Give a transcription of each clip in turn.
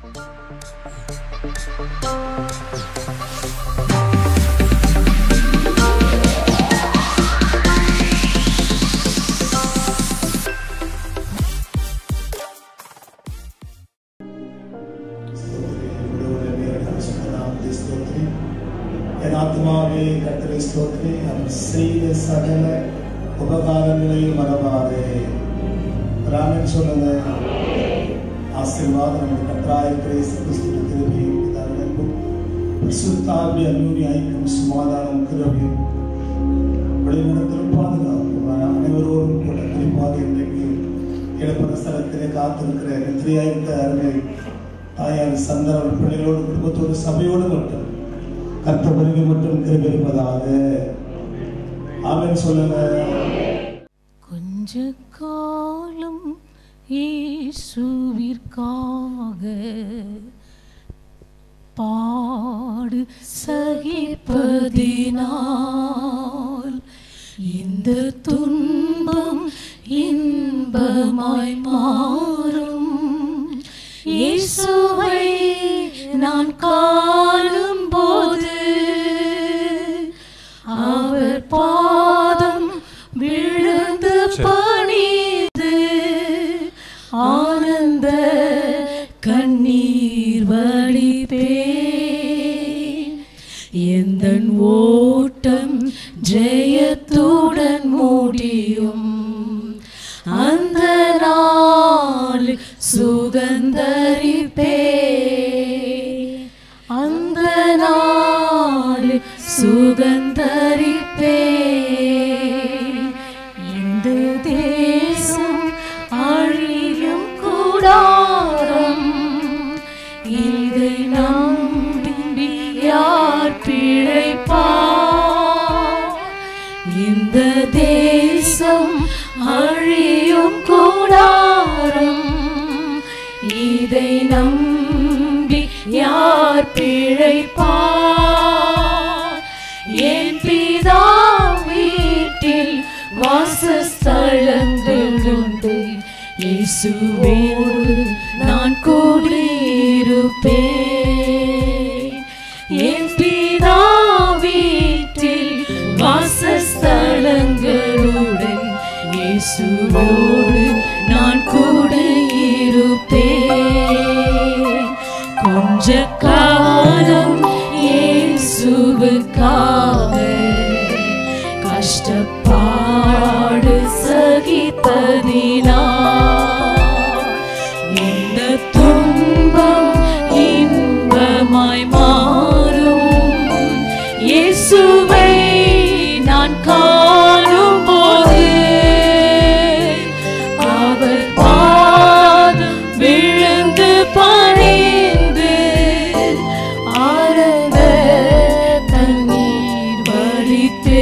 என் ஆத்மாவே கர்த்தரை ஸ்தோத்திரி, அவர் செய்த சகல உபகாரங்களையும் மறவாதே. ராமன் சொல்லுங்க. ஆசீர்வாதம் நமது கர்த்தராகிய இயேசு கிறிஸ்துவின் கிருபையும் அன்பும் பரிசுத்தாவிய அன்பின் ஐக்கியம் சமாதானம் கிருபையும் வழிநடத்தலும் பாதுகாப்பும் அனைவரோடும் கூட குறிப்பாக இன்றைக்கு இழப்பத ஸ்தலத்திலே காத்திருக்கிற வெற்றியாய்ந்த அருமை தாயார் சந்தன பிள்ளைகளோடு குடும்பத்தோடு சபையோடு மட்டும் கர்த்தர் வருகை மட்டும் கிருபை இருப்பதாக. ஆமென் சொல்லுங்க. கொஞ்ச காலம் இயேசுவிற்காக பாடு சகிப்பதினால் இந்த துன்பம் இன்பமாய் மாறும். இயேசுவை நான் காணும் போது அவர் பாதம் விழுந்து பணிந்து ஆனந்த கண்ணீர் வடிப்பேன். எந்தன் ஓட்டம் ஜெயத்துடன் முடியும். அந்த நாள் சுகந்தரிப்பேன். அந்த நாள் சுகந்தரிப்பேன். இந்த தேசம் அழியும் கூடாரம், இதை நம்பி யார் பிழைப்பார்? இந்த தேசம் அழியும் கூடாரம், இதை நம்பி யார் பிழைப்பார்? என் பிதா வீட்டில் வாசஸ்தலங்கள் உண்டு. இயேசுவோடு நான் கூடியிருப்பேன். என் பிதா வீட்டில் வாசஸ்தலங்களுடன் இயேசுவோடு நான் கூடியிருப்பேன். கொஞ்ச காலம் இயேசுவுக்காக கஷ்டப்பாடு சகிப்பதினால் இந்த துன்பம் இன்பமாய் மாறும். இயேசுவை நான் காணும் போது அவர் பாதம் விழுந்து பணிந்து ஆனந்த தண்ணீர் வடித்தேன்.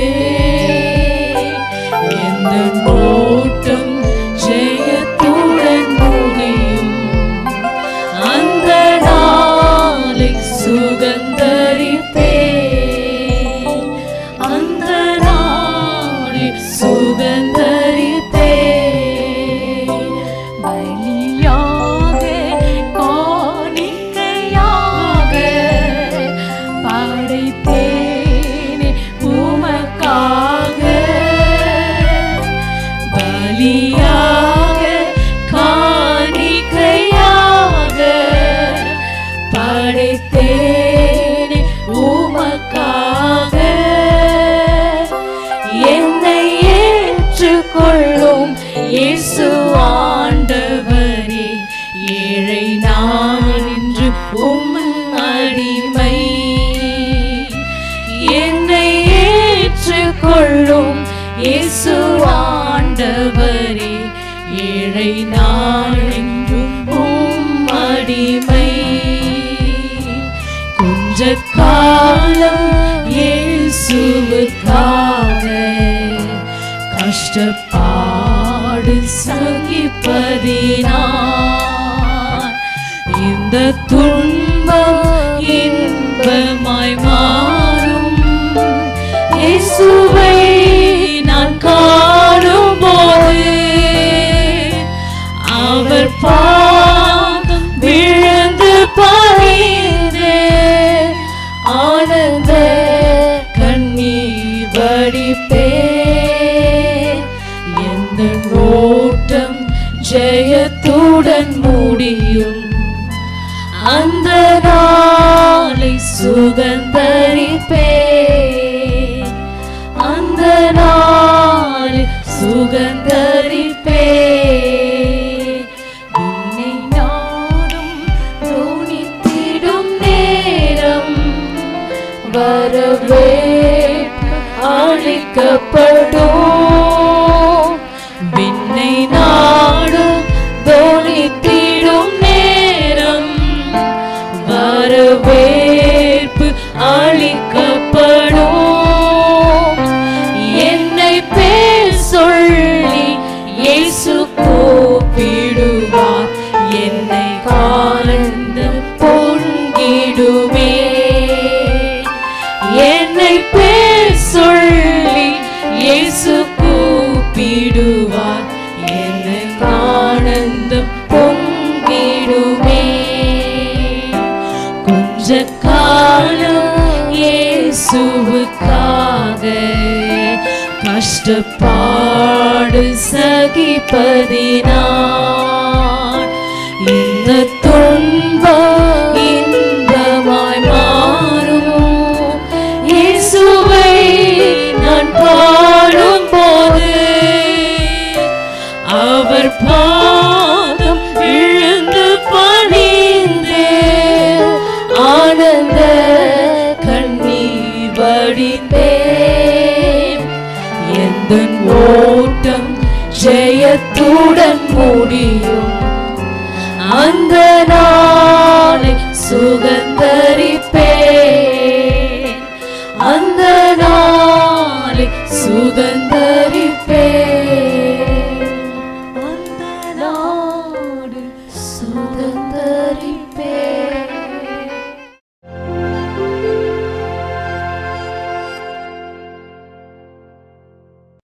எந்த ஓட்டம் ஜெயத்துடன் முடியும். அந்த நாளை சுகந்தரிப்பேன். அந்த நாளை சுகந்தரிப்பேன். பலியாக காணிக்கையாக படைத்தேனே உமக்காக. பலியாக காணிக்கையாக படைத்தேனே உமக்காக. என்னை ஏற்றுக்கொள்ளும் இயேசு ஆண்டவரே, ஏழை நான் என்று உம்மின் அடிமை. என்னை ஏற்றுக்கொள்ளும் இயேசு ஆண்டவரே, ஏழை நான் என்று உம் அடிமை. கொஞ்ச காலம் இயேசுவுக்காக கஷ்டப்பாடு சகிப்பதினால் இந்த துன்பம் இன்பமாய் மாறும். இயேசுவை நான் காணும் போது அவர் பாதம் விழுந்து அந்த நாளை சுகந்தரிப்பேன், அந்த நாளை சுகந்தரிப்பேன். என்னை நாடும் தோணித்திடும் நேரம் வரவேற்பு அளிக்கப்படும். விண்ணை நாடும் தோணித்திடும் நேரம் வரவேற்பு அளிக்கப்படும். என்னை பேர் சொல்லி இயேசு கூப்பிடுவார், என்னை காலந்து பொங்கிடுமே. என்னை பேர் சொல்லி இயேசு கூப்பிடுவார், என்னை ஆனந்தம் பொங்கிடுமே. கொஞ்ச காலம் இயேசுவுக்காக கஷ்டப்பாடு சகிப்பதினான் இந்த துன்பம் இன்பமாய் மாறும். இயேசுவை நான் பாடும்போது அவர் பாதம் விழுந்து பணிந்து ஆனந்த கண்ணீர் வடிந்தேன். எந்தன் ஓட்டம் ஜெயத்துடன் முடியும், அந்த நாளை சுகந்தரிப்பேன், அந்த நாளை சுகந்தரிப்பேன்.